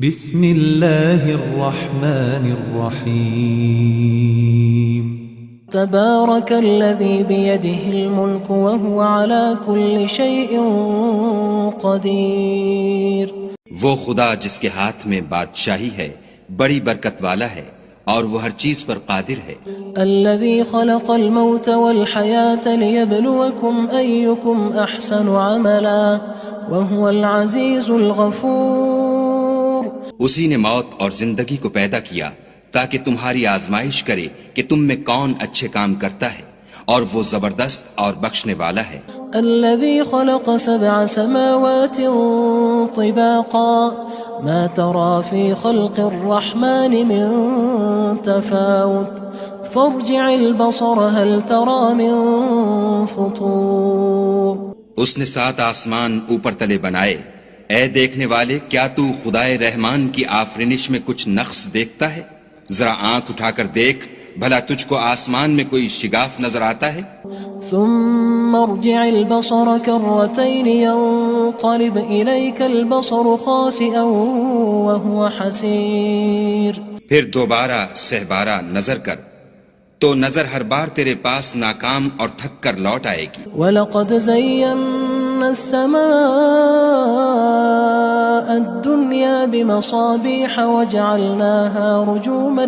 بسم اللہ الرحمن الرحیم تبارك الذي بيده الملك وهو على كل شيء قدير. وہ خدا جس کے ہاتھ میں بادشاہی ہے بڑی برکت والا ہے اور وہ ہر چیز پر قادر ہے. الذي خلق الموت والحياة ليبلوكم أيكم أحسن عملا وهو العزيز الغفور. اسی نے موت اور زندگی کو پیدا کیا تاکہ تمہاری آزمائش کرے کہ تم میں کون اچھے کام کرتا ہے اور وہ زبردست اور بخشنے والا ہے. الذي خلق 7 سماوات طباقا ما ترى في خلق الرحمن من تفاوت فارجع البصر هل ترى من فطور. اس نے 7 آسمان اوپر تلے بنائے. اے دیکھنے والے کیا تو خدائے رحمان کی آفرینش میں کچھ نقص دیکھتا ہے؟ ذرا آنکھ اٹھا کر دیکھ بھلا تجھ کو آسمان میں کوئی شگاف نظر آتا ہے؟ ثم ارجع البصر كرتين ينقلب إليك البصر خاسئا وهو حسير. پھر دوبارہ سہبارہ نظر کر تو نظر ہر بار تیرے پاس ناکام اور تھک کر لوٹ آئے گی. وَلَقَدْ زَيَّنَّا السَّمَاءَ الدُّنْيَا بِمَصَابِيحَ وَجَعَلْنَاهَا رُجُومًا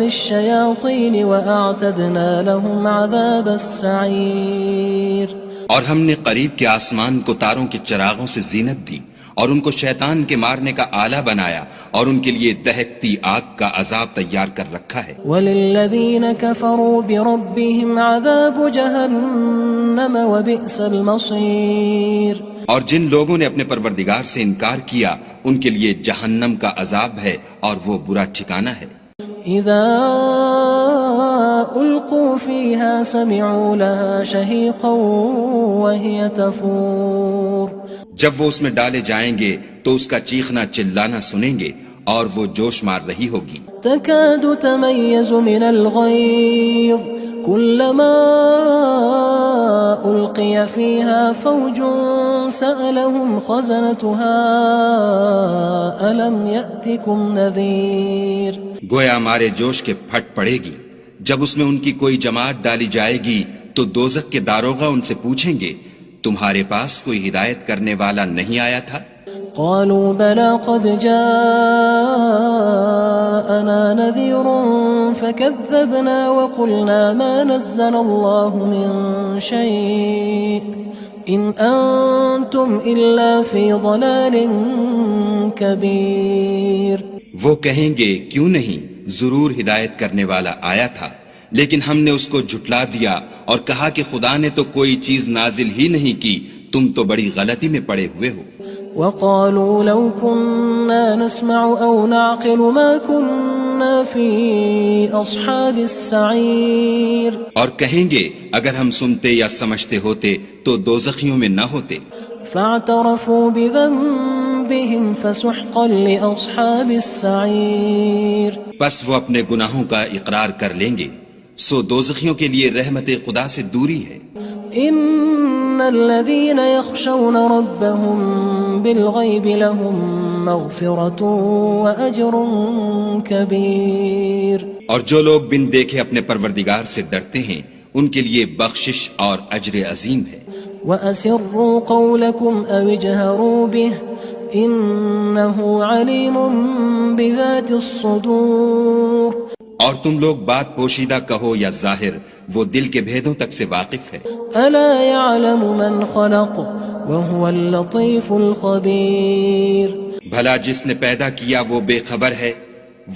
لِلشَّيَاطِينِ وَأَعْتَدْنَا لَهُمْ عَذَابَ السَّعِيرِ. اور ہم نے قریب کے آسمان کو تاروں کے چراغوں سے زینت دی اور ان کو شیطان کے مارنے کا آلہ بنایا اور ان کے لیے دہکتی آگ کا عذاب تیار کر رکھا ہے. وَلِلَّذِينَ كَفَرُوا بِرَبِّهِمْ عَذَابُ جَهَنَّمَ وَبِئْسَ الْمَصِيرُ. اور جن لوگوں نے اپنے پروردگار سے انکار کیا ان کے لیے جہنم کا عذاب ہے اور وہ برا ٹھکانہ ہے. اذا القوا فيها سمعوا لها شهيقا وهي تفور. جب وہ اس میں ڈالے جائیں گے تو اس کا چیخنا چلانا سنیں گے اور وہ جوش مار رہی ہوگی. تكاد تميز من الغيظ كلما ألقي فيها فوج سألهم خزنتها ألم يأتكم نذير. گویا مارے جوش کے پھٹ پڑے گی. جب اس میں ان کی کوئی جماعت ڈالی جائے گی تو دوزخ کے داروغہ ان سے پوچھیں گے تمہارے پاس کوئی ہدایت کرنے والا نہیں آیا تھا؟ قالوا بلى قد جاءنا نذير فكذبنا وقلنا ما نزل الله من شيء إن أنتم إلا في ضلال كبير. وہ کہیں گے کیوں نہیں، ضرور ہدایت کرنے والا آیا تھا لیکن ہم نے اس کو جھٹلا دیا اور کہا کہ خدا نے تو کوئی چیز نازل ہی نہیں کی، تم تو بڑی غلطی میں پڑے ہوئے ہو. وقالوا لو كنا نسمع أو نعقل ما كنا في أصحاب السعير. اور کہیں گے اگر ہم سنتے یا سمجھتے ہوتے تو دوزخیوں میں نہ ہوتے. فاعترفوا بذنبهم فسحقا لأصحاب السعير. پس وہ اپنے گناہوں کا اقرار کر لیں گے سو دوزخیوں کے لیے رحمت خدا سے دوری ہے. ان الذين يخشون ربهم بالغيب لهم مغفرة وأجر كبير. اور جو لوگ بن دیکھے اپنے پروردگار سے ڈرتے ہیں ان کے لیے بخشش اور اجر عظیم ہے. وَأَسِرُّوا قَوْلَكُمْ أَوِ اجْهَرُوا بِهِ إِنَّهُ عَلِيمٌ بِذَاتِ الصُّدُورِ. اور تم لوگ بات پوشیدہ کہو یا ظاہر وہ دل کے بھیدوں تک سے واقف ہے. أَلَا يَعْلَمُ مَنْ خَلَقَ وَهُوَ اللَّطِيفُ الْخَبِيرُ. بھلا جس نے پیدا کیا وہ بے خبر ہے،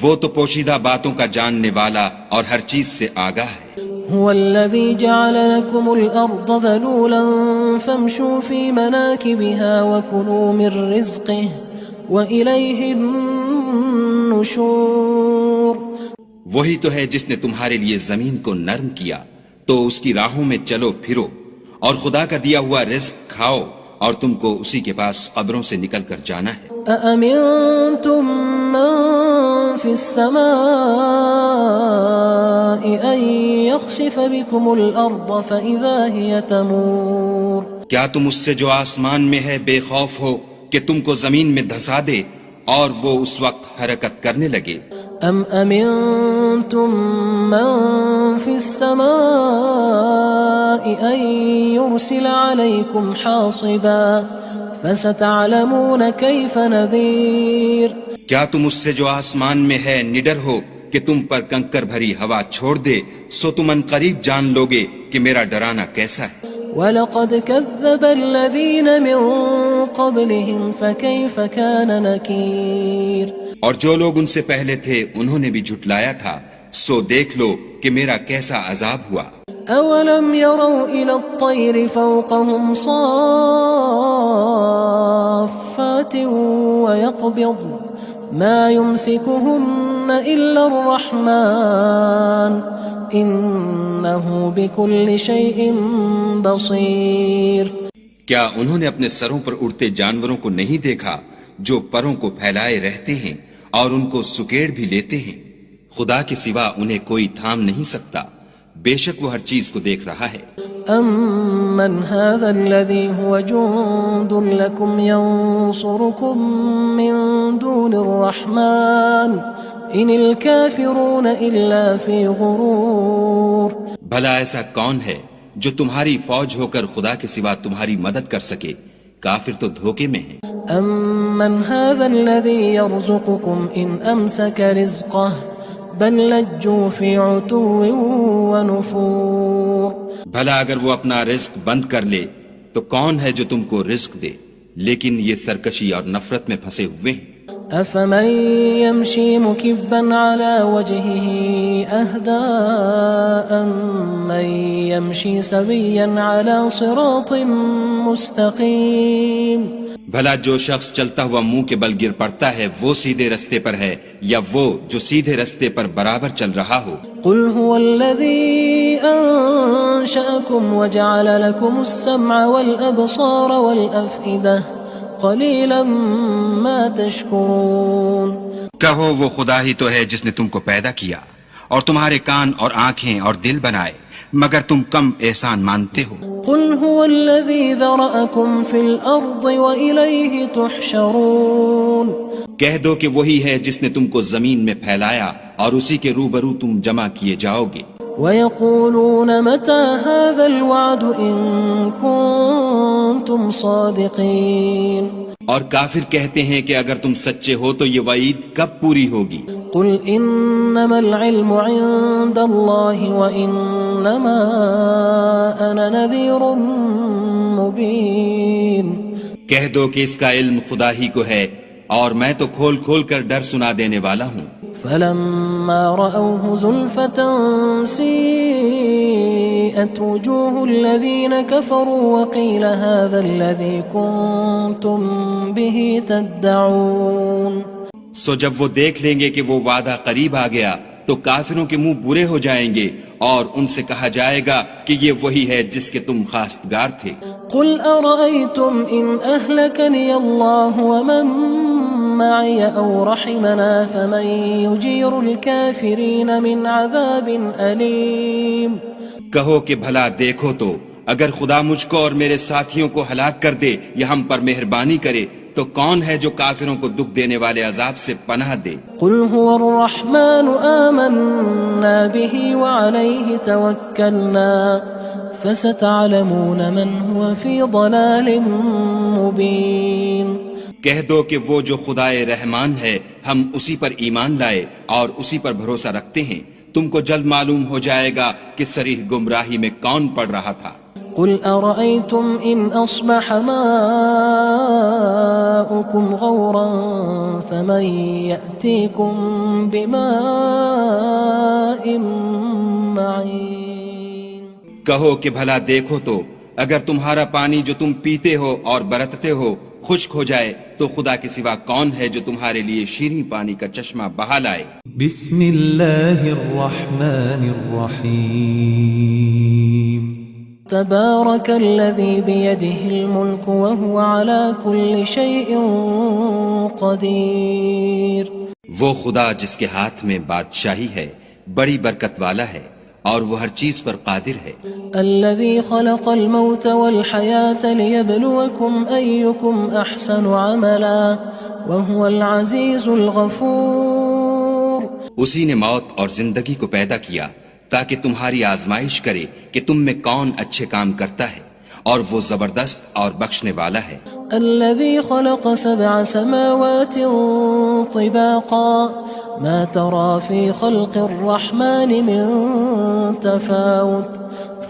وہ تو پوشیدہ باتوں کا جاننے والا اور ہر چیز سے آگاہ ہے. هو الذي جعل لكم الأرض ذلولا فامشوا في مناكبها وكلوا من رزقه وإليه النشور. وہی تو ہے جس نے تمہارے لیے زمین کو نرم کیا تو اس کی راہوں میں چلو پھرو اور خدا کا دیا ہوا رزق کھاؤ اور تم کو اسی کے پاس قبروں سے نکل کر جانا ہے. أأمنتم من في السماء أن يخسف بكم الأرض فإذا هي تمور. کیا تم اس سے جو آسمان میں ہے بے خوف ہو کہ تم کو زمین میں دھسا دے اور وہ اس وقت حرکت کرنے لگے؟ ام امنتم من في السماء ان يرسل عليكم حاصبا فستعلمون كيف نذير کیا تم اس سے جو آسمان میں ہے نڈر ہو کہ تم پر کنکر بھری ہوا چھوڑ دے، سو تم ان قریب جان لوگے کہ میرا ڈرانا کیسا ہے۔ وَلَقَدْ كَذَّبَ الَّذِينَ مِن قَبْلِهِمْ فَكَيْفَ كَانَ نَكِيرٌ اور جو لوگ ان سے پہلے تھے انہوں نے بھی جھٹلایا تھا، سو دیکھ لو کہ میرا کیسا عذاب ہوا۔ أَوَلَمْ يَرَوْا إِلَى الطَّيْرِ فَوْقَهُمْ صَافَّاتٍ وَيَقْبِضْنَ مَا يُمْسِكُهُنَّ إِلَّا الرَّحْمَنُ إِنَّهُ بِكُلِّ شَيْءٍ بَصِيرٌ کیا انہوں نے اپنے سروں پر اڑتے جانوروں کو نہیں دیکھا جو پروں کو پھیلائے رہتے ہیں اور ان کو سکیڑ بھی لیتے ہیں؟ خدا کے سوا انہیں کوئی تھام نہیں سکتا، بے شک وہ ہر چیز کو دیکھ رہا ہے۔ أَمَّنْ هَذَا الَّذِي هُوَ جُندٌ لَكُمْ يَنصُرُكُم مِّن دُونِ الرَّحْمَنِ إِنِ الْكَافِرُونَ إِلَّا فِي غُرُورٍ بھلا ایسا کون ہے جو تمہاری فوج ہو کر خدا کے سوا تمہاری مدد کر سکے؟ کافر تو دھوکے میں ہیں۔ أَمَّنْ هَذَا الَّذِي يَرْزُقُكُمْ إِنْ أَمْسَكَ رِزْقَهُ بَلْ لَجُّوا فِي عُتُوٍّ وَنُفُورٍ بھلا اگر وہ اپنا رزق بند کر لے تو کون ہے جو تم کو رزق دے؟ لیکن یہ سرکشی اور نفرت میں پھنسے ہوئے ہیں۔ أَفَمَن يَمْشِي مُكِبًّا عَلَى وَجْهِهِ أَهْدَىٰ أَمَّن يَمْشِي سَوِيًّا عَلَى صِرَاطٍ مُّسْتَقِيمٍ بھلا جو شخص چلتا ہوا منہ کے بل گر پڑتا ہے وہ سیدھے رستے پر ہے یا وہ جو سیدھے رستے پر برابر چل رہا ہو؟ قُلْ هُوَ الَّذِي أَنشَأَكُمْ وَجَعَلَ لَكُمُ السَّمْعَ وَالْأَبْصَارَ وَالْأَفْئِدَةَ قَلِيلًا مَا تَشْكُرُونَ کہو وہ خدا ہی تو ہے جس نے تم کو پیدا کیا اور تمہارے کان اور آنکھیں اور دل بنائے، مگر تم کم احسان مانتے ہو۔ قُلْ هُوَ الَّذِي ذَرَأَكُمْ فِي الْأَرْضِ وَإِلَيْهِ تُحْشَرُونَ کہہ دو کہ وہی ہے جس نے تم کو زمین میں پھیلایا اور اسی کے روبرو تم جمع کیے جاؤ گے۔ وَيَقُولُونَ مَتَى هَذَا الْوَعْدُ إِن كُنتُمْ صَادِقِينَ اور کافر کہتے ہیں کہ اگر تم سچے ہو تو یہ وعید کب پوری ہوگی؟ قُلْ إِنَّمَا الْعِلْمُ عِندَ اللَّهِ وَإِنَّمَا أَنَا نَذِيرٌ مُّبِينٌ کہہ دو کہ اس کا علم خدا ہی کو ہے اور میں تو کھول کھول کر ڈر سنا دینے والا ہوں۔ فَلَمَّا رَأَوْهُ زُلْفَةً سِيئَتْ وُجُوهُ الَّذِينَ كَفَرُوا وَقِيلَ هَذَا الَّذِي كُنتُم بِهِ تَدَّعُونَ سو جب وہ دیکھ لیں گے کہ وہ وعدہ قریب آ گیا تو کافروں کے منہ برے ہو جائیں گے اور ان سے کہا جائے گا کہ یہ وہی ہے جس کے تم خواستگار تھے۔ قُلْ أَرَأَيْتُمْ إِنْ أَهْلَكَنِيَ اللَّهُ وَمَن مَّعِيَ أَوْ رَحِمَنَا فَمَن يُجِيرُ الْكَافِرِينَ مِنْ عَذَابٍ أَلِيمٍ کہو کہ بھلا دیکھو تو اگر خدا مجھ کو اور میرے ساتھیوں کو ہلاک کر دے یا ہم پر مہربانی کرے تو کون ہے جو کافروں کو دکھ دینے والے عذاب سے پناہ دے؟ قُلْ هُوَ الرَّحْمَنُ آمَنَّا بِهِ وَعَلَيْهِ تَوَكَّلْنَا فَسَتَعْلَمُونَ مَنْ هُوَ فِي ضَلَالٍ مُّبِينٍ کہہ دو کہ وہ جو خدائے رحمان ہے ہم اسی پر ایمان لائے اور اسی پر بھروسہ رکھتے ہیں، تم کو جلد معلوم ہو جائے گا کہ صریح گمراہی میں کون پڑ رہا تھا۔ قُلْ أَرَأَيْتُمْ إِنْ أَصْبَحَ مَاؤُكُمْ غَوْرًا فَمَن يَأْتِيكُم بِمَاءٍ مَّعِينٍ کہو کہ بھلا دیکھو تو اگر تمہارا پانی جو تم پیتے ہو اور برتتے ہو خشک ہو جائے تو خدا کے سوا کون ہے جو تمہارے لیے شیریں پانی کا چشمہ بہا لائے؟ بسم اللہ الرحمن الرحیم تبارك الذي بيده الملك وهو على كل شيء قدير وہ خدا جس کے ہاتھ میں بادشاہی ہے بڑی برکت والا ہے اور وہ ہر چیز پر قادر ہے. الذي خلق الموت والحياة ليبلوكم أيكم أحسن عملا وهو العزيز الغفور. اسی نے موت اور زندگی کو پیدا کیا تاکہ تمہاری آزمائش کرے کہ تم میں کون اچھے کام کرتا ہے، اور وہ زبردست اور بخشنے والا ہے. الذي خلق 7 سماوات طباقا ما ترى في خلق الرحمن من تفاوت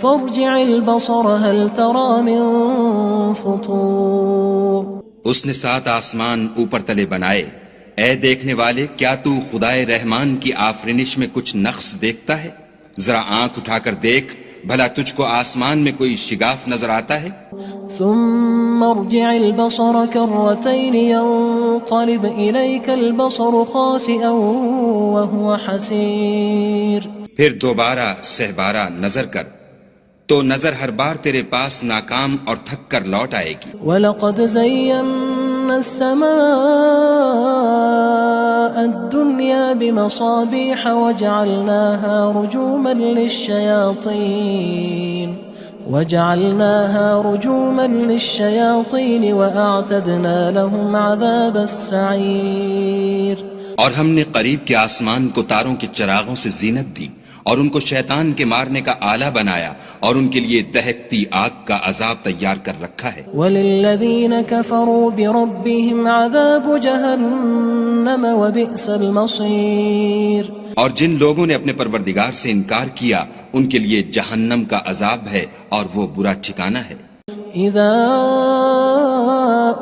فارجع البصر هل ترى من فطور. اس نے 7 آسمان اوپر تلے بنائے. اے دیکھنے والے، کیا تو خدائے رحمان کی آفرینش میں کچھ نقص دیکھتا ہے؟ ذرا آنکھ اٹھا کر دیکھ، بھلا تجھ کو آسمان میں کوئی شگاف نظر آتا ہے؟ ثم ارجع البصر كرتين ينقلب إليك البصر خاسئا وهو حسير. پھر دوبارہ سہبارہ نظر کر تو نظر ہر بار تیرے پاس ناکام اور تھک کر لوٹ آئے گی. وَلَقَدْ زَيَّنَّا السَّمَاءَ الدُّنْيَا بِمَصَابِيحَ وَجَعَلْنَاهَا رُجُومًا لِلشَّيَاطِينِ وَأَعْتَدْنَا لَهُمْ عَذَابَ السَّعِيرِ. اور ہم نے قریب کے آسمان کو تاروں کے چراغوں سے زینت دی اور ان کو شیطان کے مارنے کا آلہ بنایا اور ان کے لیے دہکتی آگ کا عذاب تیار کر رکھا ہے. وَلِلَّذِينَ كَفَرُوا بِرَبِّهِمْ عَذَابُ جَهَنَّمَ وَبِئْسَ الْمَصِيرُ. اور جن لوگوں نے اپنے پروردگار سے انکار کیا ان کے لیے جہنم کا عذاب ہے اور وہ برا ٹھکانہ ہے. اذا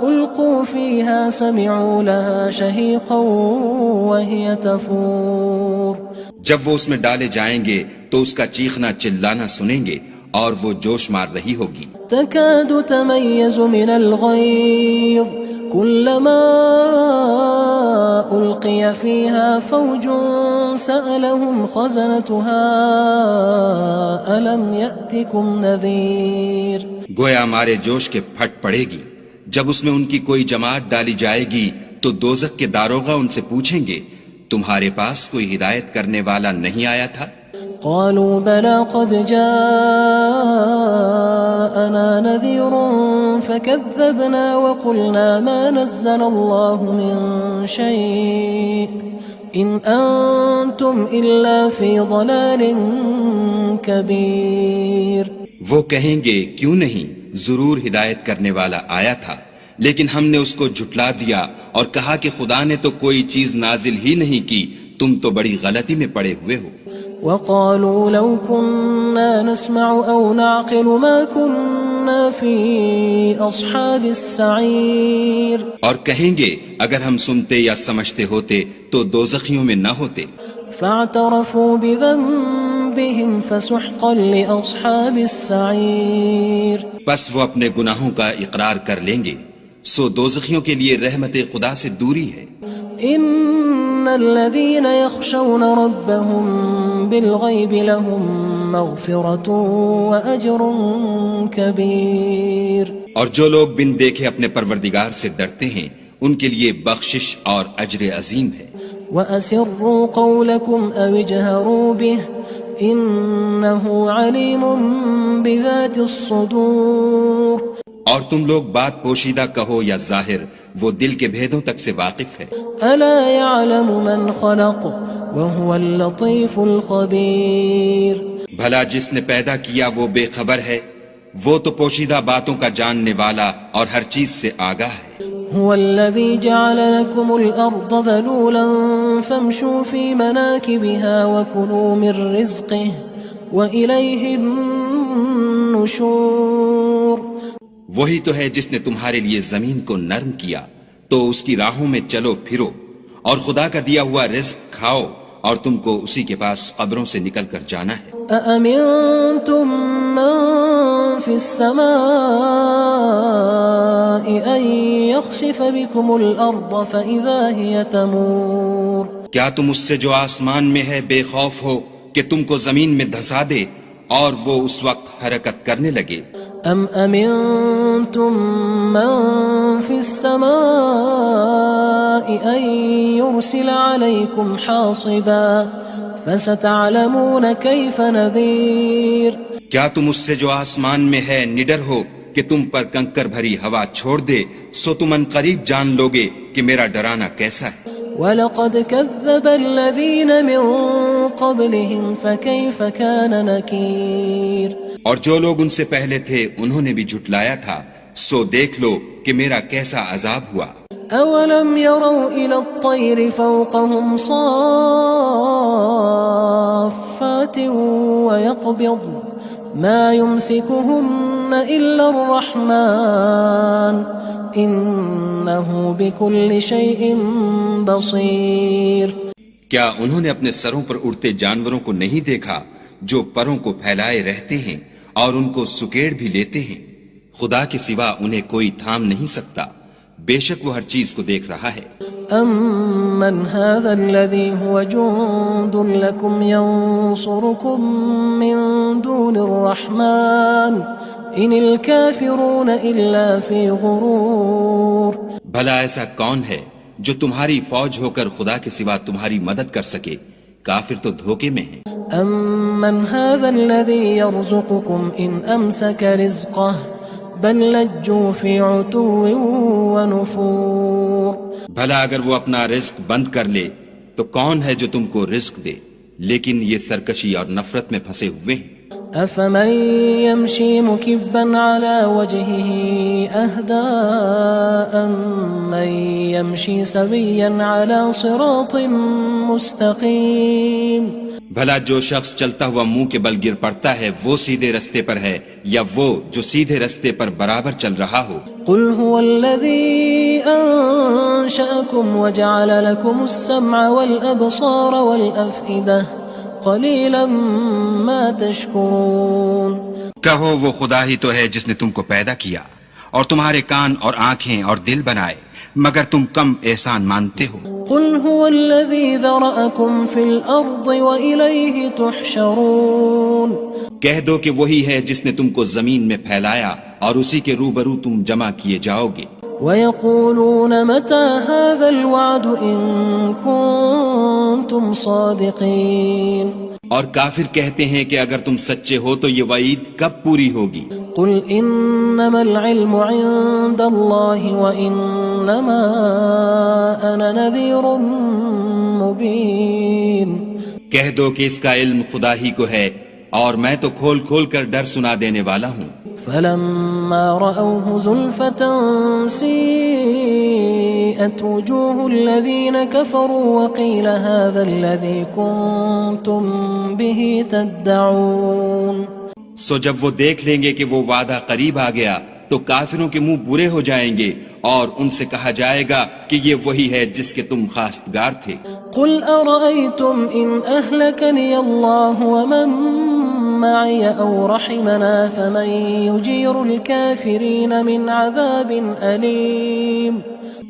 القوا فيها سمعوا لها شهيقا وهي تفور. جب وہ اس میں ڈالے جائیں گے تو اس کا چیخنا چلانا سنیں گے اور وہ جوش مار رہی ہوگی. تكاد تميز من الغيظ كلما ألقي فيها فوج سألهم خزنتها ألم يأتكم نذير. گویا ہمارے جوش کے پھٹ پڑے گی. جب اس میں ان کی کوئی جماعت ڈالی جائے گی تو دوزخ کے داروغہ ان سے پوچھیں گے تمہارے پاس کوئی ہدایت کرنے والا نہیں آیا تھا؟ قالوا بلى قد جاءنا نذير فكذبنا وقلنا ما نزل الله من شيء إن أنتم إلا في ضلال كبير. وہ کہیں گے کیوں نہیں، ضرور ہدایت کرنے والا آیا تھا، لیکن ہم نے اس کو جھٹلا دیا اور کہا کہ خدا نے تو کوئی چیز نازل ہی نہیں کی، تم تو بڑی غلطی میں پڑے ہوئے ہو. وقالوا لو كنا نسمع أو نعقل ما كنا في أصحاب السعير. اور کہیں گے اگر ہم سنتے یا سمجھتے ہوتے تو دوزخیوں میں نہ ہوتے. فاعترفوا بذنبهم فسحقا لأصحاب السعير. بس وہ اپنے گناہوں کا اقرار کر لیں گے، سو دوزخیوں کے لیے رحمت خدا سے دوری ہے. ان الذين يخشون ربهم بالغيب لهم مغفرة واجر كبير. اور جو لوگ بن دیکھے اپنے پروردگار سے ڈرتے ہیں ان کے لیے بخشش اور اجر عظیم ہے. واسروا قولكم او اجهروا به انه عليم بذات الصدور. اور تم لوگ بات پوشیدہ کہو یا ظاہر، وہ دل کے بھیدوں تک سے واقف ہے. الا يعلم من خلق وهو اللطيف الخبير. بھلا جس نے پیدا کیا وہ بے خبر ہے، وہ تو پوشیدہ باتوں کا جاننے والا اور ہر چیز سے آگاہ ہے. هو الذي جعل لكم الأرض ذلولا فامشوا في مناكبها وكلوا من رزقه وإليه النشور. وہی تو ہے جس نے تمہارے لیے زمین کو نرم کیا تو اس کی راہوں میں چلو پھرو اور خدا کا دیا ہوا رزق کھاؤ اور تم کو اسی کے پاس قبروں سے نکل کر جانا ہے. أأمنتم من في السماء أن يخسف بكم الأرض فإذا هي تمور. کیا تم اس سے جو آسمان میں ہے بے خوف ہو کہ تم کو زمین میں دھسا دے اور وہ اس وقت حرکت کرنے لگے؟ ام امنتم من في السماء ان يرسل عليكم حاصبا فستعلمون كيف نذير کیا تم اس سے جو آسمان میں ہے نڈر ہو کہ تم پر کنکر بھری ہوا چھوڑ دے، سو تم ان قریب جان لوگے کہ میرا ڈرانا کیسا ہے۔ وَلَقَدْ كَذَّبَ الَّذِينَ مِن قَبْلِهِمْ فَكَيْفَ كَانَ نَكِيرٌ اور جو لوگ ان سے پہلے تھے انہوں نے بھی جھٹلایا تھا، سو دیکھ لو کہ میرا کیسا عذاب ہوا۔ أَوَلَمْ يَرَوْا إِلَى الطَّيْرِ فَوْقَهُمْ صَافَّاتٍ وَيَقْبِضْنَ مَا يُمْسِكُهُنَّ إِلَّا الرَّحْمَنُ إِنَّهُ بِكُلِّ شَيْءٍ بَصِيرٌ کیا انہوں نے اپنے سروں پر اڑتے جانوروں کو نہیں دیکھا جو پروں کو پھیلائے رہتے ہیں اور ان کو سکیڑ بھی لیتے ہیں؟ خدا کے سوا انہیں کوئی تھام نہیں سکتا، بے شک وہ ہر چیز کو دیکھ رہا ہے۔ أَمَّنْ هَذَا الَّذِي هُوَ جُندٌ لَكُمْ يَنصُرُكُم مِّن دُونِ الرَّحْمَنِ إِنِ الْكَافِرُونَ إِلَّا فِي غُرُورٍ بھلا ایسا کون ہے جو تمہاری فوج ہو کر خدا کے سوا تمہاری مدد کر سکے؟ کافر تو دھوکے میں ہیں۔ أَمَّنْ هَذَا الَّذِي يَرْزُقُكُمْ إِنْ أَمْسَكَ رِزْقَهُ بل لجوا فی عتو ونفور بھلا اگر وہ اپنا رزق بند کر لے تو کون ہے جو تم کو رزق دے، لیکن یہ سرکشی اور نفرت میں پھنسے ہوئے ہیں۔ افمن یمشی مکبا علی وجهه اهدى من یمشی سویا علی صراط مستقیم بھلا جو شخص چلتا ہوا منہ کے بل گر پڑتا ہے وہ سیدھے رستے پر ہے یا وہ جو سیدھے رستے پر برابر چل رہا ہو؟ قل هو الذي انشأكم وجعل لكم السمع والابصار والافئدة قلیلا ما تشکرون کہو وہ خدا ہی تو ہے جس نے تم کو پیدا کیا اور تمہارے کان اور آنکھیں اور دل بنائے، مگر تم کم احسان مانتے ہو۔ قل هو الذي ذرأكم في الأرض وإليه تحشرون کہہ دو کہ وہی ہے جس نے تم کو زمین میں پھیلایا اور اسی کے روبرو تم جمع کیے جاؤ گے۔ وَيَقُولُونَ مَتَى هَذَا الْوَعْدُ إِن كُنتُمْ صَادِقِينَ اور کافر کہتے ہیں کہ اگر تم سچے ہو تو یہ وعید کب پوری ہوگی؟ قل إنما العلم عند الله وإنما أنا نذير مبين کہہ دو کہ اس کا علم خدا ہی کو ہے اور میں تو کھول کھول کر ڈر سنا دینے والا ہوں۔ فلما رأوه زلفة سيئت وجوه الذين كفروا وقيل هذا الذي كنتم به تدعون سو جب وہ دیکھ لیں گے کہ وہ وعدہ قریب آ گیا تو کافروں کے منہ برے ہو جائیں گے اور ان سے کہا جائے گا کہ یہ وہی ہے جس کے تم خواستگار تھے۔ قل أرأيتم إن أهلكني الله ومن معي أو رحمنا فمن يجير الكافرين من عذاب أليم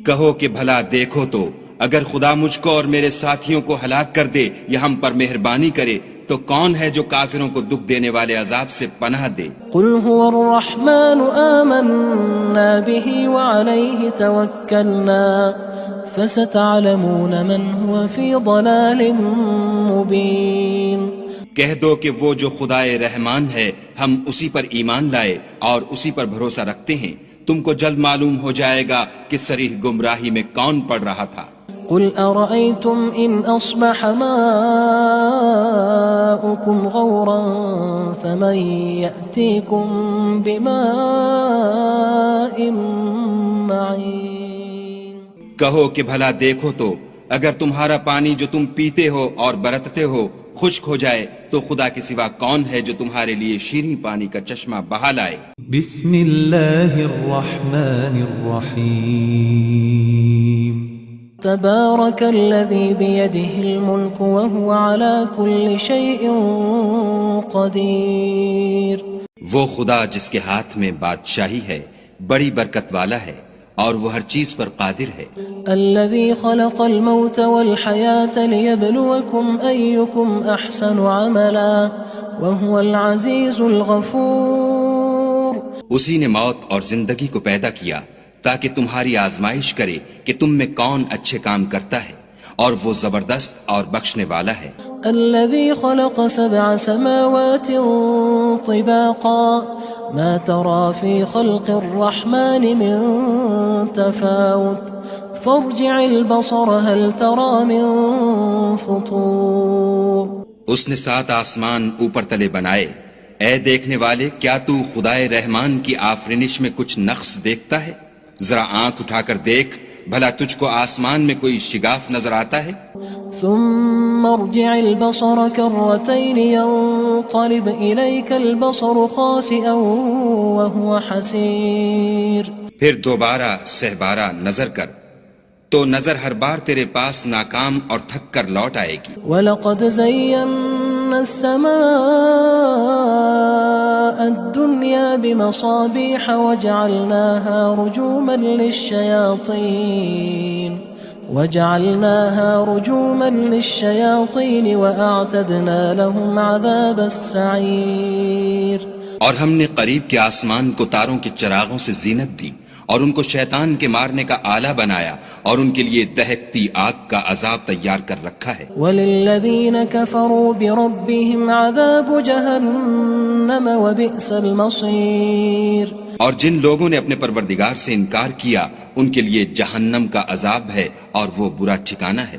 کہو کہ بھلا دیکھو تو اگر خدا مجھ کو اور میرے ساتھیوں کو ہلاک کر دے یا ہم پر مہربانی کرے تو کون ہے جو کافروں کو دکھ دینے والے عذاب سے پناہ دے؟ قل هو الرحمن آمنا به وعليه توكلنا فستعلمون من هو في ضلال مبين کہہ دو کہ وہ جو خدائے رحمان ہے ہم اسی پر ایمان لائے اور اسی پر بھروسہ رکھتے ہیں، تم کو جلد معلوم ہو جائے گا کہ صریح گمراہی میں کون پڑ رہا تھا۔ قل أرأيتم إن أصبح ماؤكم غورا فمن يأتيكم بماء معين کہو کہ بھلا دیکھو تو اگر تمہارا پانی جو تم پیتے ہو اور برتتے ہو خشک ہو جائے تو خدا کے سوا کون ہے جو تمہارے لیے شیریں پانی کا چشمہ بہا لائے؟ بسم اللہ الرحمن الرحیم تبارك الذي بيده الملك وهو على كل شيء قدير وہ خدا جس کے ہاتھ میں بادشاہی ہے بڑی برکت والا ہے اور وہ ہر چیز پر قادر ہے۔ الذي خلق الموت والحياة ليبلوكم أيكم أحسن عملا وهو العزيز الغفور اسی نے موت اور زندگی کو پیدا کیا تاکہ تمہاری آزمائش کرے کہ تم میں کون اچھے کام کرتا ہے، اور وہ زبردست اور بخشنے والا ہے۔ الذي خلق 7 سماوات طباقا ما ترى في خلق الرحمن من تفاوت فارجع البصر هل ترى من فطور۔ اس نے 7 آسمان اوپر تلے بنائے، اے دیکھنے والے کیا تو خدائے رحمان کی آفرینش میں کچھ نقص دیکھتا ہے؟ ذرا آنکھ اٹھا کر دیکھ، بھلا تجھ کو آسمان میں کوئی شگاف نظر آتا ہے؟ ثم ارجع البصر كرتين ينقلب إليك البصر خاسئا وهو حسير۔ پھر دوبارہ سہبارہ نظر کر تو نظر ہر بار تیرے پاس ناکام اور تھک کر لوٹ آئے گی۔ وَلَقَدْ زَيَّنَّا السَّمَاءَ الدُّنْيَا بِمَصَابِيحَ وَجَعَلْنَاهَا رُجُومًا لِلشَّيَاطِينِ وَأَعْتَدْنَا لَهُمْ عَذَابَ السَّعِيرِ۔ اور ہم نے قریب کے آسمان کو تاروں کے چراغوں سے زینت دی اور ان کو شیطان کے مارنے کا آلہ بنایا اور ان کے لیے دہکتی آگ کا عذاب تیار کر رکھا ہے۔ وَلِلَّذِينَ كَفَرُوا بِرَبِّهِمْ عَذَابُ جَهَنَّمَ وَبِئْسَ الْمَصِيرُ۔ اور جن لوگوں نے اپنے پروردگار سے انکار کیا ان کے لیے جہنم کا عذاب ہے اور وہ برا ٹھکانہ ہے۔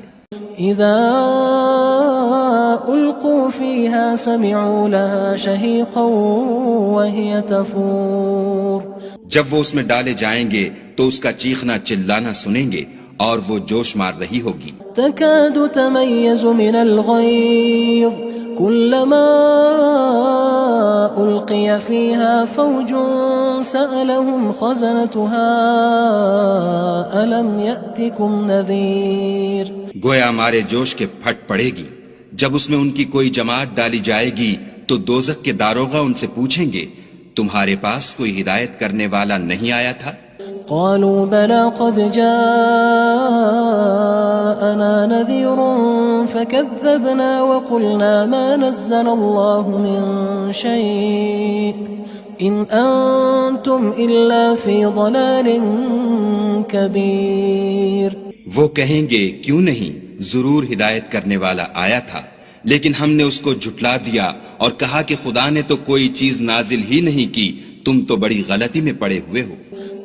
اذا القوا فيها سمعوا لها شهيقا وهي تفور۔ جب وہ اس میں ڈالے جائیں گے تو اس کا چیخنا چلانا سنیں گے اور وہ جوش مار رہی ہوگی۔ تكاد تميز من الغيظ كلما ألقي فيها فوج سألهم خزنتها ألم يأتكم نذير۔ گویا ہمارے جوش کے پھٹ پڑے گی جب اس میں ان کی کوئی جماعت ڈالی جائے گی تو دوزخ کے داروغہ ان سے پوچھیں گے تمہارے پاس کوئی ہدایت کرنے والا نہیں آیا تھا؟ قالوا بلى قد جاءنا نذير فكذبنا وقلنا ما نزل الله من شيء إن أنتم إلا في ضلال كبير۔ وہ کہیں گے کیوں نہیں، ضرور ہدایت کرنے والا آیا تھا، لیکن ہم نے اس کو جھٹلا دیا اور کہا کہ خدا نے تو کوئی چیز نازل ہی نہیں کی، تم تو بڑی غلطی میں پڑے ہوئے ہو۔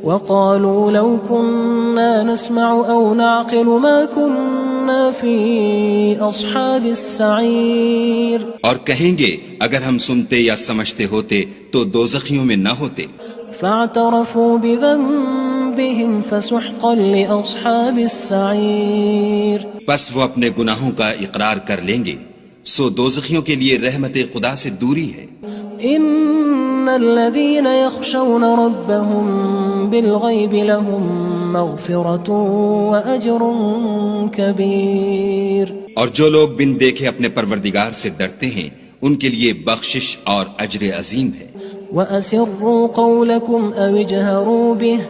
وقالوا لو كنا نسمع أو نعقل ما كنا في أصحاب السعير۔ اور کہیں گے اگر ہم سنتے یا سمجھتے ہوتے تو دوزخیوں میں نہ ہوتے۔ فاعترفوا بذنبهم فسحقا لأصحاب السعير۔ پس وہ اپنے گناہوں کا اقرار کر لیں گے، سو دوزخیوں کے لیے رحمت خدا سے دوری ہے۔ ان الذين يخشون ربهم بالغيب لهم مغفرة واجر كبير۔ اور جو لوگ بن دیکھے اپنے پروردگار سے ڈرتے ہیں ان کے لیے بخشش اور اجر عظیم ہے۔ وَأَسِرُّوا قَوْلَكُمْ أَوِ اجْهَرُوا بِهِ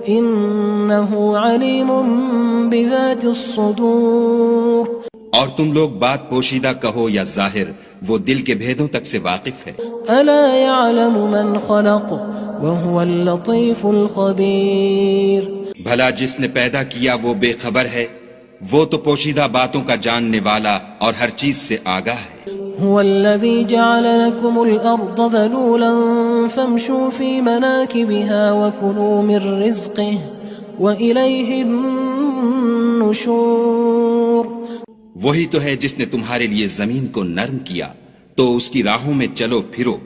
إِنَّهُ عَلِيمٌ بِذَاتِ الصُّدُورِ۔ اور تم لوگ بات پوشیدہ کہو یا ظاہر، وہ دل کے بھیدوں تک سے واقف ہے۔ أَلَا يَعْلَمُ مَنْ خَلَقَ وَهُوَ اللَّطِيفُ الْخَبِيرُ۔ بھلا جس نے پیدا کیا وہ بے خبر ہے، وہ تو پوشیدہ باتوں کا جاننے والا اور ہر چیز سے آگاہ ہے۔ هو الذي جعل لكم الأرض ذلولا فامشوا في مناكبها وكلوا من رزقه وإليه النشور۔ وہی تو ہے جس نے تمہارے لیے زمین کو نرم کیا تو اس کی راہوں میں چلو پھرو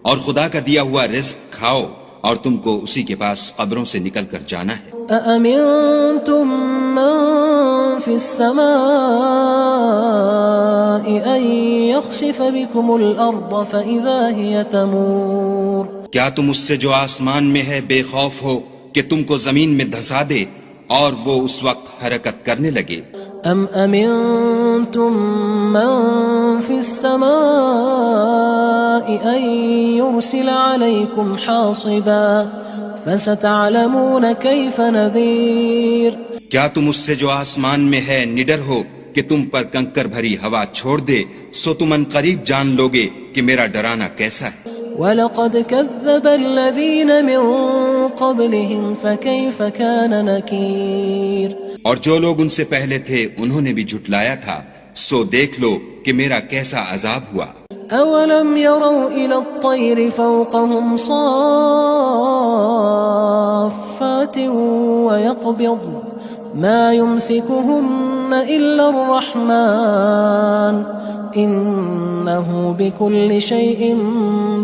اور خدا کا دیا ہوا رزق کھاؤ اور تم کو اسی کے پاس قبروں سے نکل کر جانا ہے۔ أأمنتم من في السماء أن يخسف بكم الأرض فإذا هي تمور۔ کیا تم اس سے جو آسمان میں ہے بے خوف ہو کہ تم کو زمین میں دھسا دے اور وہ اس وقت حرکت کرنے لگے؟ ام امنتم من في السماء ان يرسل عليكم حاصبا فستعلمون كيف نذير۔ کیا تم اس سے جو آسمان میں ہے نڈر ہو کہ تم پر کنکر بھری ہوا چھوڑ دے، سو تم ان قریب جان لوگے کہ میرا ڈرانا کیسا ہے۔ وَلَقَدْ كَذَّبَ الَّذِينَ مِن قبلهم فكيف كان نكير اور جو لوگ ان سے پہلے تھے انہوں نے بھی جھٹلایا تھا، سو دیکھ لو کہ میرا کیسا عذاب ہوا۔ أولم يروا إلى الطير فوقهم صافات ويقبض ما يمسكهن إلا الرحمن إنه بكل شيء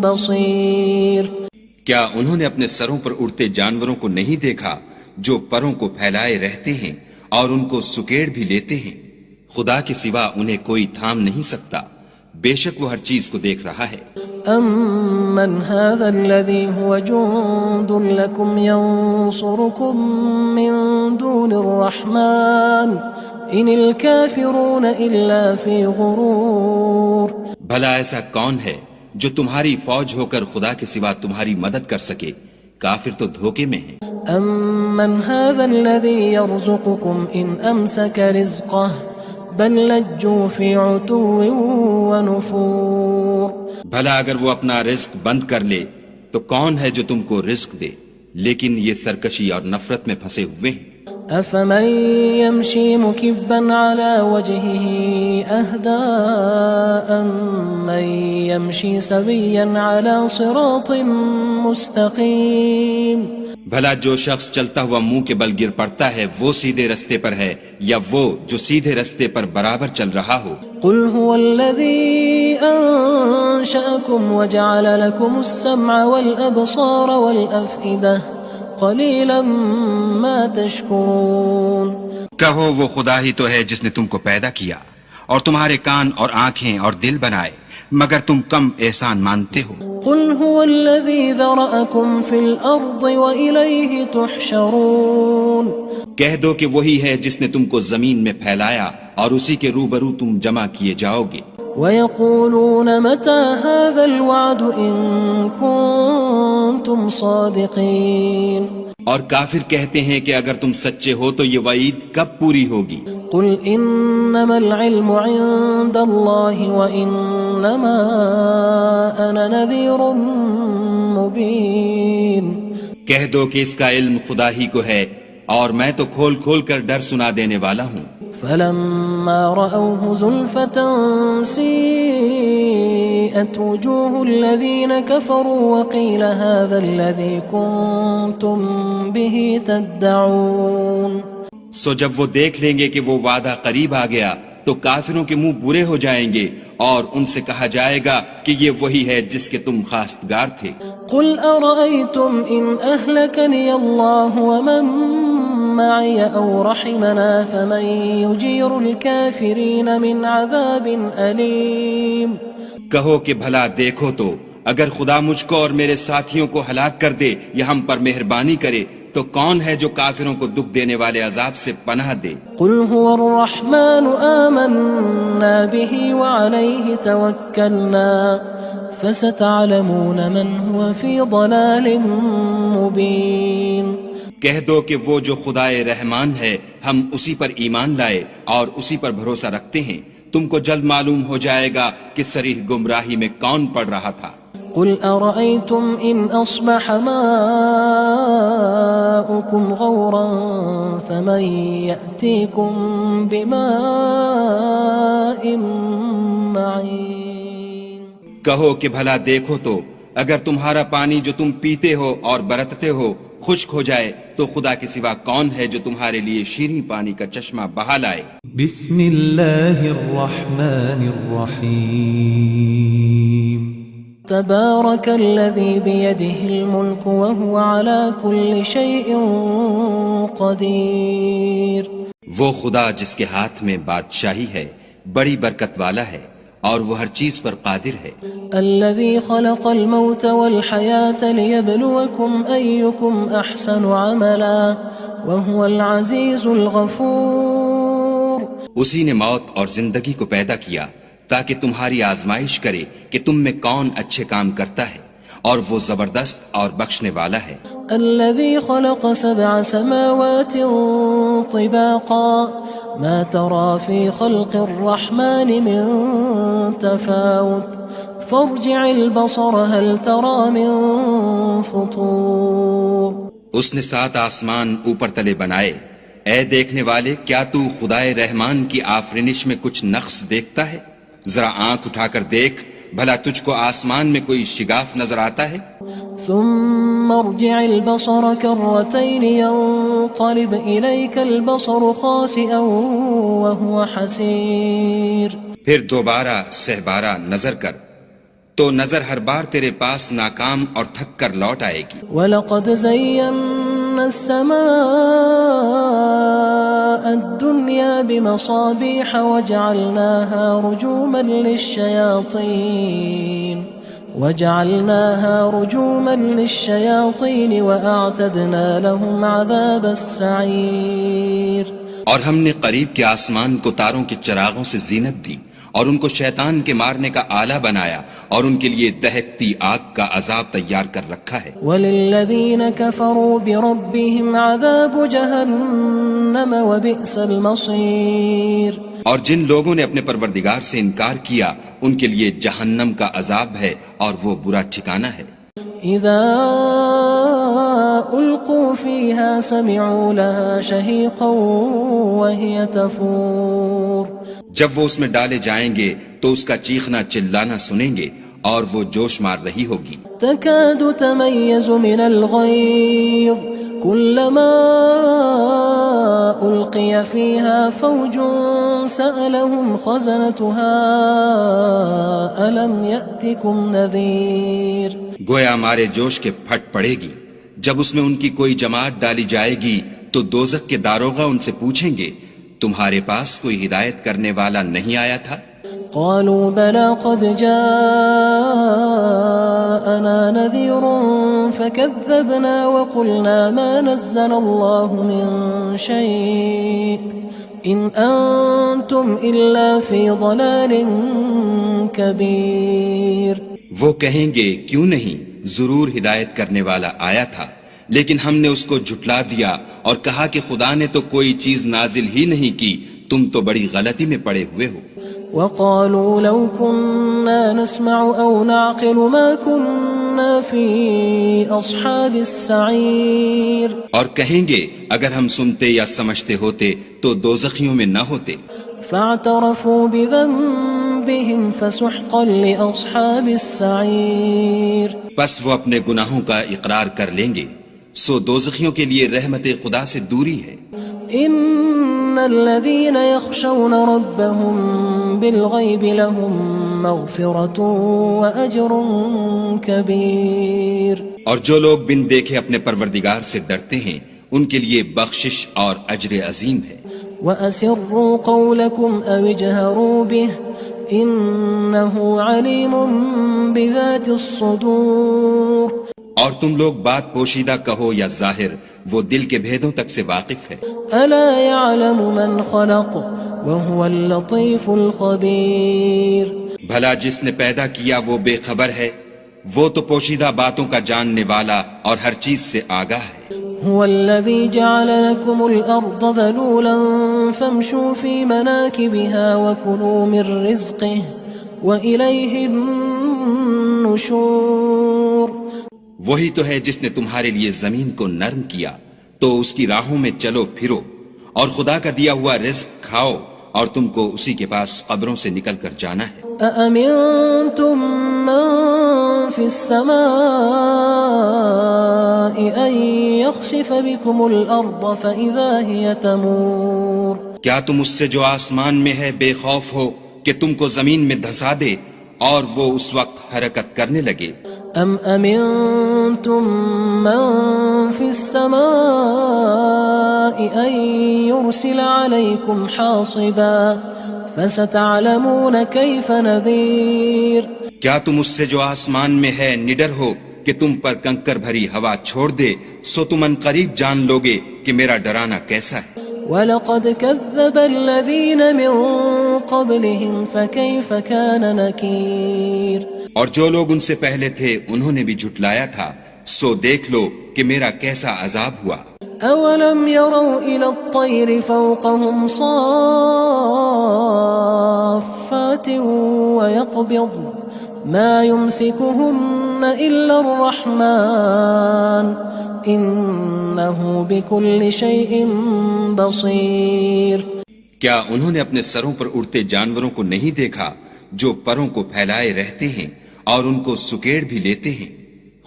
بصير۔ کیا انہوں نے اپنے سروں پر اڑتے جانوروں کو نہیں دیکھا جو پروں کو پھیلائے رہتے ہیں اور ان کو سکیڑ بھی لیتے ہیں؟ خدا کے سوا انہیں کوئی تھام نہیں سکتا، بے شک وہ ہر چیز کو دیکھ رہا ہے۔ أَمَّنْ هَذَا الَّذِي هُوَ جُندٌ لَكُمْ يَنصُرُكُم مِّن دُونِ الرَّحْمَٰنِ إِنِ الْكَافِرُونَ إِلَّا فِي غُرُورٍ۔ بھلا ایسا کون ہے جو تمہاری فوج ہو کر خدا کے سوا تمہاری مدد کر سکے؟ کافر تو دھوکے میں ہیں۔ أَمَّنْ هَذَا الَّذِي يَرْزُقُكُمْ إِنْ أَمْسَكَ رِزْقَهُ بل لجوا في عتو ونفور۔ بھلا اگر وہ اپنا رزق بند کر لے تو کون ہے جو تم کو رزق دے، لیکن یہ سرکشی اور نفرت میں پھنسے ہوئے ہیں۔ أفمن يمشي مكبا على وجهه أهدى أمن يمشي سويا على صراط مستقيم۔ بھلا جو شخص چلتا ہوا منہ کے بل گر پڑتا ہے وہ سیدھے رستے پر ہے یا وہ جو سیدھے رستے پر برابر چل رہا ہو؟ قل هو الذي أنشأكم وجعل لكم السمع والأبصار والأفئدة قلیلا ما تشکرون۔ کہو وہ خدا ہی تو ہے جس نے تم کو پیدا کیا اور تمہارے کان اور آنکھیں اور دل بنائے، مگر تم کم احسان مانتے ہو۔ قل هو الذي ذرأكم في الأرض وإليه تحشرون۔ کہہ دو کہ وہی ہے جس نے تم کو زمین میں پھیلایا اور اسی کے روبرو تم جمع کیے جاؤ گے۔ وَيَقُولُونَ مَتَى هَذَا الْوَعْدُ إِن كُنتُمْ صَادِقِينَ۔ اور کافر کہتے ہیں کہ اگر تم سچے ہو تو یہ وعید کب پوری ہوگی؟ قُلْ إِنَّمَا الْعِلْمُ عِندَ اللَّهِ وَإِنَّمَا أَنَا نَذِيرٌ مُبِينٌ۔ کہہ دو کہ اس کا علم خدا ہی کو ہے اور میں تو کھول کھول کر ڈر سنا دینے والا ہوں۔ فلما رأوه زلفة سيئت وجوه الذين كفروا وقيل هذا الذي كنتم به تدعون۔ سو جب وہ دیکھ لیں گے کہ وہ وعدہ قریب آ گیا تو کافروں کے منہ برے ہو جائیں گے اور ان سے کہا جائے گا کہ یہ وہی ہے جس کے تم خواستگار تھے۔ قل أرأيتم إن أهلكني الله ومن معي أو رحمنا فمن يجير الكافرين من عذاب أليم۔ کہو کہ بھلا دیکھو تو اگر خدا مجھ کو اور میرے ساتھیوں کو ہلاک کر دے یا ہم پر مہربانی کرے تو کون ہے جو کافروں کو دکھ دینے والے عذاب سے پناہ دے؟ قل هو الرحمن آمنا به وعليه توكلنا فستعلمون من هو في ضلال مبين۔ کہہ دو کہ وہ جو خدائے رحمان ہے ہم اسی پر ایمان لائے اور اسی پر بھروسہ رکھتے ہیں، تم کو جلد معلوم ہو جائے گا کہ صریح گمراہی میں کون پڑ رہا تھا۔ قل أرأيتم إن أصبح ماؤكم غورا فمن يأتيكم بماء معين۔ کہو کہ بھلا دیکھو تو اگر تمہارا پانی جو تم پیتے ہو اور برتتے ہو خشک ہو جائے تو خدا کے سوا کون ہے جو تمہارے لیے شیریں پانی کا چشمہ بہا لائے؟ بسم اللہ الرحمن الرحیم۔ تبارك الذي بيده الملك وهو على كل شيء قدير۔ وہ خدا جس کے ہاتھ میں بادشاہی ہے بڑی برکت والا ہے اور وہ ہر چیز پر قادر ہے۔ الذي خلق الموت والحياة ليبلوكم أيكم أحسن عملا وهو العزيز الغفور۔ اسی نے موت اور زندگی کو پیدا کیا تاکہ تمہاری آزمائش کرے کہ تم میں کون اچھے کام کرتا ہے اور وہ زبردست اور بخشنے والا ہے۔ الذي خلق 7 سماوات طباقا ما ترى في خلق الرحمن من تفاوت فارجع البصر هل ترى من فطور۔ اس نے 7 آسمان اوپر تلے بنائے، اے دیکھنے والے کیا تو خدائے رحمان کی آفرینش میں کچھ نقص دیکھتا ہے؟ ذرا آنکھ اٹھا کر دیکھ، بھلا تجھ کو آسمان میں کوئی شگاف نظر آتا ہے؟ ثم ارجع البصر كرتين ينقلب إليك البصر خاسئا وهو حسير. پھر دوبارہ سہبارہ نظر کر تو نظر ہر بار تیرے پاس ناکام اور تھک کر لوٹ آئے گی. وَلَقَدْ زَيَّنَّا السَّمَاءَ الدُّنْيَا بِمَصَابِيحَ وَجَعَلْنَاهَا رُجُومًا لِلشَّيَاطِينِ وَأَعْتَدْنَا لَهُمْ عَذَابَ السَّعِيرِ. اور ہم نے قریب کے آسمان کو تاروں کے چراغوں سے زینت دی اور ان کو شیطان کے مارنے کا آلہ بنایا اور ان کے لیے دہکتی آگ کا عذاب تیار کر رکھا ہے. وَلِلَّذِينَ كَفَرُوا بِرَبِّهِمْ عَذَابُ جَهَنَّمَ وَبِئْسَ الْمَصِيرُ. اور جن لوگوں نے اپنے پروردگار سے انکار کیا ان کے لیے جہنم کا عذاب ہے اور وہ برا ٹھکانہ ہے. اذا القوا فيها سمعوا لها شهيقا وهي تفور. جب وہ اس میں ڈالے جائیں گے تو اس کا چیخنا چلانا سنیں گے اور وہ جوش مار رہی ہوگی. تكاد تميز من الغيظ كلما ألقي فيها فوج سألهم خزنتها ألم يأتكم نذير. گویا ہمارے جوش کے پھٹ پڑے گی جب اس میں ان کی کوئی جماعت ڈالی جائے گی تو دوزخ کے داروغہ ان سے پوچھیں گے تمہارے پاس کوئی ہدایت کرنے والا نہیں آیا تھا؟ قالوا بلى قد جاءنا نذير فكذبنا وقلنا ما نزل الله من شيء إن أنتم إلا في ضلال كبير. وہ کہیں گے کیوں نہیں، ضرور ہدایت کرنے والا آیا تھا، لیکن ہم نے اس کو جھٹلا دیا اور کہا کہ خدا نے تو کوئی چیز نازل ہی نہیں کی، تم تو بڑی غلطی میں پڑے ہوئے ہو. وقالوا لو كنا نسمع أو نعقل ما كنا في أصحاب السعير. اور کہیں گے اگر ہم سنتے یا سمجھتے ہوتے تو دوزخیوں میں نہ ہوتے. فاعترفوا بذنبهم فسحقا لأصحاب السعير. پس وہ اپنے گناہوں کا اقرار کر لیں گے، سو دوزخیوں کے لیے رحمت خدا سے دوری ہے. ان الذين يخشون ربهم بالغيب لهم مغفرة واجر كبير. اور جو لوگ بن دیکھے اپنے پروردگار سے ڈرتے ہیں ان کے لیے بخشش اور اجر عظیم ہے. واسروا قولكم او اجهروا به انه عليم بذات الصدور. اور تم لوگ بات پوشیدہ کہو یا ظاہر، وہ دل کے بھیدوں تک سے واقف ہے. الا يعلم من خلق وهو اللطيف الخبير. بھلا جس نے پیدا کیا وہ بے خبر ہے، وہ تو پوشیدہ باتوں کا جاننے والا اور ہر چیز سے آگاہ ہے. هو الذي جعل لكم الأرض ذلولا فامشوا في مناكبها وكلوا من رزقه وإليه النشور. وہی تو ہے جس نے تمہارے لیے زمین کو نرم کیا تو اس کی راہوں میں چلو پھرو اور خدا کا دیا ہوا رزق کھاؤ اور تم کو اسی کے پاس قبروں سے نکل کر جانا ہے. أأمنتم من في السماء أن يخسف بكم الأرض فإذا هي تمور. کیا تم اس سے جو آسمان میں ہے بے خوف ہو کہ تم کو زمین میں دھسا دے اور وہ اس وقت حرکت کرنے لگے؟ ام امنتم من في السماء ان يرسل عليكم حاصبا فستعلمون كيف نذير. کیا تم اس سے جو آسمان میں ہے نڈر ہو کہ تم پر کنکر بھری ہوا چھوڑ دے، سو تم ان قریب جان لوگے کہ میرا ڈرانا کیسا ہے. وَلَقَدْ كَذَّبَ الَّذِينَ مِن قَبْلِهِمْ فَكَيْفَ كَانَ نَكِيرٌ. اور جو لوگ ان سے پہلے تھے انہوں نے بھی جھٹلایا تھا، سو دیکھ لو کہ میرا کیسا عذاب ہوا. أَوَلَمْ يَرَوْا إِلَى الطَّيْرِ فَوْقَهُمْ صَافَّاتٍ وَيَقْبِضْنَ مَا يُمْسِكُهُنَّ إِلَّا الرَّحْمَنُ إنه بكل شيء بصير. کیا انہوں نے اپنے سروں پر اڑتے جانوروں کو نہیں دیکھا جو پروں کو پھیلائے رہتے ہیں اور ان کو سکیڑ بھی لیتے ہیں؟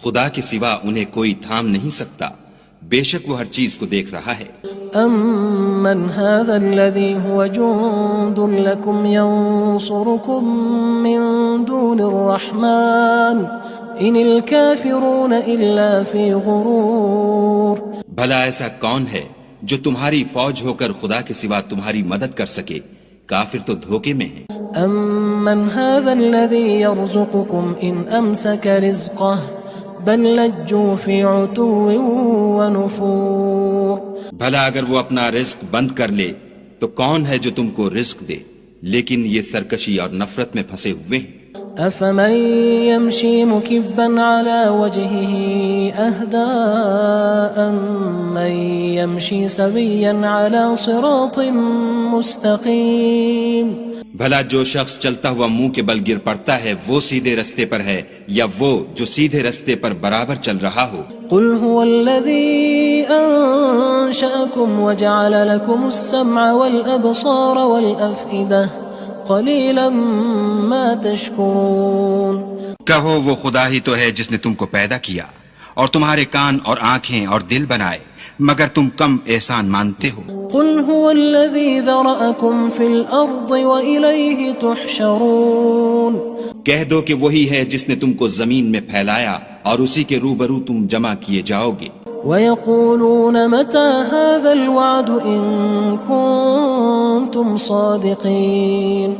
خدا کے سوا انہیں کوئی تھام نہیں سکتا، بے شک وہ ہر چیز کو دیکھ رہا ہے. أَمَّنْ هَذَا الَّذِي هُوَ جُندٌ لَكُمْ يَنصُرُكُم مِّن دُونِ الرَّحْمَنِ إِنِ الْكَافِرُونَ إِلَّا فِي غُرُورٍ. بھلا ایسا کون ہے جو تمہاری فوج ہو کر خدا کے سوا تمہاری مدد کر سکے؟ کافر تو دھوکے میں ہیں. أَمَّنْ هَذَا الَّذِي يَرْزُقُكُمْ إِنْ أَمْسَكَ رِزْقَهُ بل لجوا فی عتو ونفور. بھلا اگر وہ اپنا رزق بند کر لے تو کون ہے جو تم کو رزق دے؟ لیکن یہ سرکشی اور نفرت میں پھنسے ہوئے ہیں. افمن يمشي مكبا على وجهه اهدى من يمشي سويا على صراط مستقيم. بھلا جو شخص چلتا ہوا منہ کے بل گر پڑتا ہے وہ سیدھے رستے پر ہے یا وہ جو سیدھے رستے پر برابر چل رہا ہو؟ قل هو الذي انشأكم وجعل لكم السمع والابصار والافئدة قلیلا ما تشکرون. کہو وہ خدا ہی تو ہے جس نے تم کو پیدا کیا اور تمہارے کان اور آنکھیں اور دل بنائے، مگر تم کم احسان مانتے ہو. قل هو الذی ذرأکم فی الارض وإلیہ تحشرون. کہہ دو کہ وہی ہے جس نے تم کو زمین میں پھیلایا اور اسی کے روبرو تم جمع کیے جاؤ گے. وَيَقُولُونَ مَتَى هَذَا الْوَعْدُ إِن كُنتُمْ صَادِقِينَ.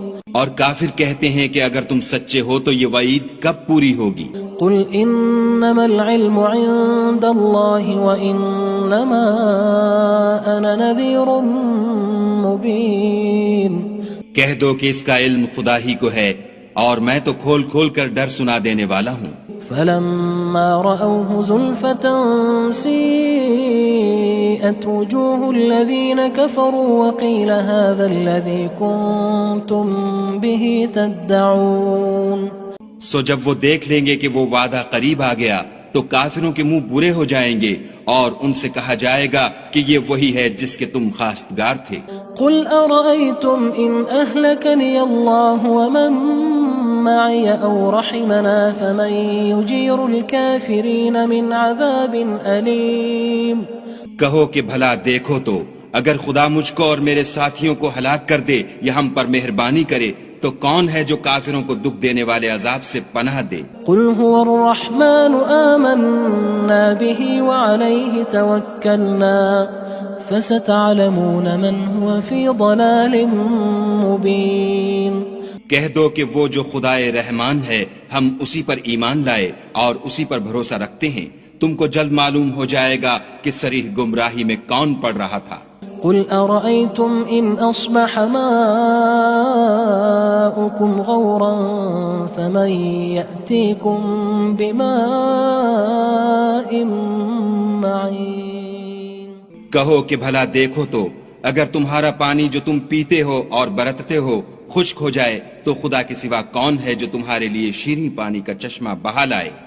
اور کافر کہتے ہیں کہ اگر تم سچے ہو تو یہ وعید کب پوری ہوگی؟ قُلْ إِنَّمَا الْعِلْمُ عِندَ اللَّهِ وَإِنَّمَا أَنَا نَذِيرٌ مُبِينٌ. کہہ دو کہ اس کا علم خدا ہی کو ہے اور میں تو کھول کھول کر ڈر سنا دینے والا ہوں. فلما رأوه زلفة سيئت وجوه الذين كفروا وقيل هذا الذي كنتم به تدعون. سو جب وہ دیکھ لیں گے کہ وہ وعدہ قریب آ گیا تو کافروں کے منہ برے ہو جائیں گے اور ان سے کہا جائے گا کہ یہ وہی ہے جس کے تم خواستگار تھے. قل أرأيتم إن أهلكني الله ومن معي أو رحمنا فمن يجير الكافرين من عذاب أليم. کہو کہ بھلا دیکھو تو اگر خدا مجھ کو اور میرے ساتھیوں کو ہلاک کر دے یا ہم پر مہربانی کرے تو کون ہے جو کافروں کو دکھ دینے والے عذاب سے پناہ دے؟ قل هو الرحمن آمنا به وعليه توكلنا فستعلمون من هو في ضلال مبين. کہہ دو کہ وہ جو خدائے رحمان ہے ہم اسی پر ایمان لائے اور اسی پر بھروسہ رکھتے ہیں، تم کو جلد معلوم ہو جائے گا کہ صریح گمراہی میں کون پڑ رہا تھا. قل أرأيتم إن أصبح ماؤكم غورا فمن يأتيكم بماء معين. کہو کہ بھلا دیکھو تو اگر تمہارا پانی جو تم پیتے ہو اور برتتے ہو خشک ہو جائے تو خدا کے سوا کون ہے جو تمہارے لیے شیریں پانی کا چشمہ بہا لائے.